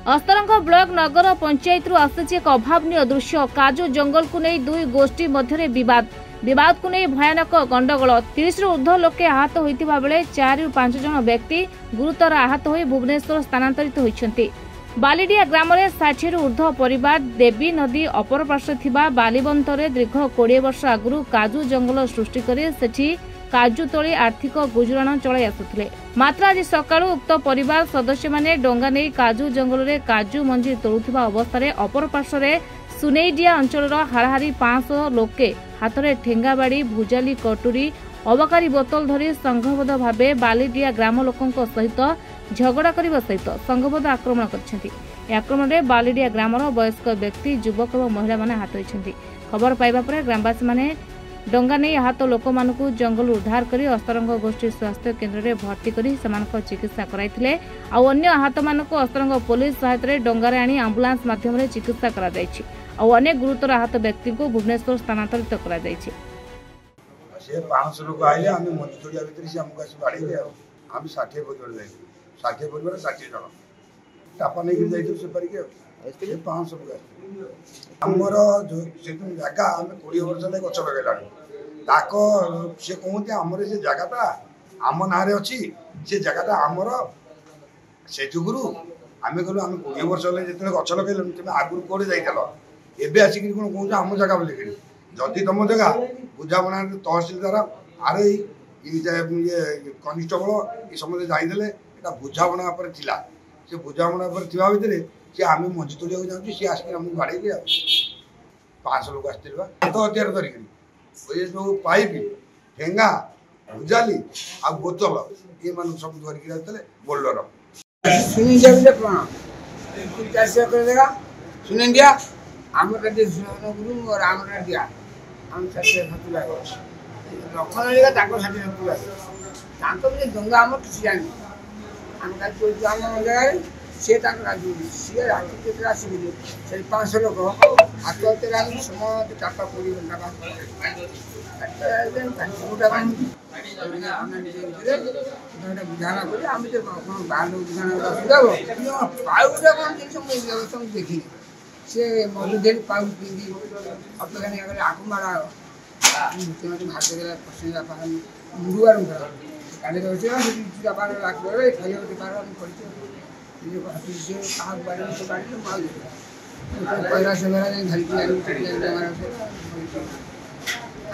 अस्तरंग block नगर पंचायत आसी एक अभावन दृश्य। काजू जंगल को नहीं दुई गोष्ठी मध्य विवाद को नहीं भयानक गंडगोल। 30 रु ऊर्ध्व लोके आहत होता बेले 4 रु 5 जन व्यक्ति गुरुतर आहत हो भुवनेश्वर स्थानांतरित होती। बालीडिया ग्राम में 60 रु ऊर्ध्व परिवार देवी नदी अपर पार्श्वे बालीबंतर दीर्घ 20 वर्ष आगु काजू जंगल सृष्टि कर सेठी काजू तोली आर्थिक गुजराण चलाई आसुथिले। मात्र आज सकाळु उक्त परिवार सदस्य माने डोंगा नहीं काजू जंगल में काजू मंजी तोलुथिबा अवस्था अपर पार्श्वे सुनेईडिया अंचल हाराहारी 500 लोके हाथ में ठेंगा बाड़ी भुजाली कटुरी अबकारी बोतल धरी संघबद्ध भावे बालीडिया ग्राम लोकों सहित झगड़ा करने सहित संघबद्ध आक्रमण कर आक्रमण में बालीडिया ग्रामर वयस्क व्यक्ति युवक और महिला माने हाथ होती। खबर पाइबा पर ग्रामवासी माने डंगा नहीं आहत लोक मानू जंगल उद्धार कर अस्तरंग गोष्ठी स्वास्थ्य केन्द्र में भर्ती कर चिकित्सा कराइथिले। अन्य आहत मानक अस्तरंग पुलिस सहायता डंगार आनी आंबुलांस माध्यम चिकित्सा करा जायछि। अनेक गुरुतर आहत व्यक्ति को भुवनेश्वर स्थानांतरित करा जायछि। 500 लोक आइले आम मजदूरिया भितर से आमको आस बाड़े आम 60 परिवार जाए 60 परिवार 60 जन टापा नहीं जाइए सेपारिक 500 लोग आमर जो जगह आम 20 वर्ष लगे गच लगे सी कहते आमर से जगहटा आम ना अच्छी से जगहटा आमर से जुगुरु आम कहलु आम 20 वर्ष लगे जो गच लगे तुम आगुरी कौटे जाइल एवं आसिक कौन कौन आम जगह बोल जदि तुम जगह बुझाणा तहसिल द्वारा आर ये कनिस्टेबल ये समझे जाइदे यहाँ बुझाणा से बुझाणा भितर सी आम मंजी तोड़ा जाऊँ सी आसिक आमको बाड़े 500 लोग आसते हथियार धरिक जो पाइप ठेंगा भुजाली आ बोतल ये मान सब धरिक बोल्डर सुनिंडिया आमर गुरु और आमर दिया आम 60 लक्ष्मण डंगा आम किसी जानी आम जगह सी सी रात आसिक 500 लोक हाथ हते समस्त चापा पड़ी बुझाना कर बाहर व्यवस्था देखी से मधुदेव पाउच पिंधि अपेक्षा नहीं आग मारा भात पसंद मुड़ुआ काली रही पैसा से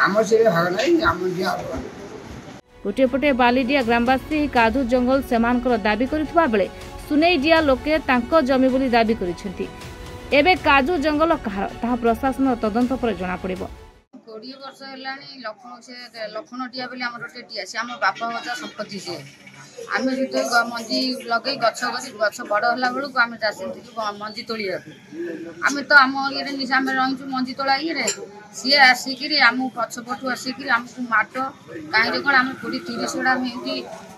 आम से भाग नहीं आम दिया गोटे पटे बालीडिया ग्रामवासी काजू जंगल सेमानकर दाबी करुवा बेले सुनेईडिया लोके तांको जमी बोली दाबी करिसेंती। एबे काजू जंगल कहार ताहा प्रशासन तदंत पर जना पड़िबो। 20 वर्ष हेलानी लक्ष्मण टिया बोली आमर गोटे टिया से आम बापा मजा संपत्ति से आम जो मंजी लगे गछ बड़ होला बेलू आम चाषी मंजी तोड़ा आम तो आम ये आम रही मंजी तोड़ा ये सी आसिक आम पछपटू आसिक आमको माट कहीं कौन आम 20-30 गोड़ा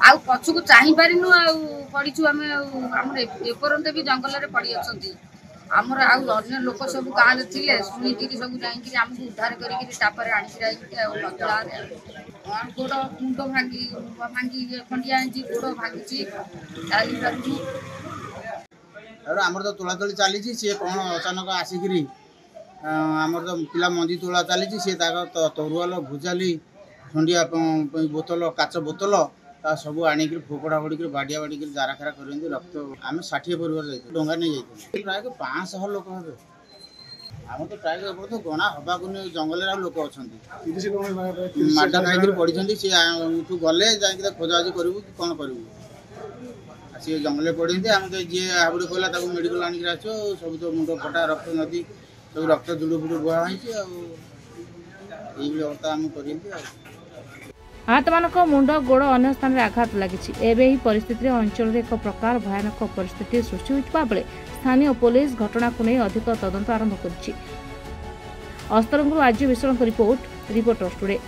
आउ पछक चाहिपारू पड़ीचु आम आम एपर्यंत भी जंगल में पड़ी अच्छा आमर अन्य लोक सब गाँव थे शुणिक सब जामको उद्धार करपर आणिकी गोड़ मुंड भांगी खंडिया गोड़ भांगी आमर तो तोलातोली चली सी कौन अचानक आसिक आमर तो पिला मंजी तोला चली सी तरुआल भुजाली खंडिया बोतल काच बोतल सब आनिक फोपड़ा फोड़ी बाड़िया बाड़ी जारा खारा कर रक्त आम 60 परिवार जाइए डंगा नहीं जाइए प्राय 500 लोक हे आम तो प्राय तो गणा हवा को जंगल लोक अच्छा माडा खाई पड़ी सी तू गले जा खोजाखोजी करूँ कि कौन करूँ सी जंगल पड़ी आम तो जी हाबुड़ी कहला मेडिकल आनिक आस सब तो मुंड फटा रक्त नदी सब रक्त जुड़ फुड़ बुआई अवस्था आम कर आहत मानक मुंड गोड़ अन्य स्थान में आघात लगी। एवं ही परिस्थिति अंचल में एक प्रकार भयानक परिस्थिति सृष्टि होता बेले स्थानीय पुलिस घटना को नहीं अधिक तदंत आरंभ कर। अस्तरंग आज विश्राम रिपोर्टर टुडे।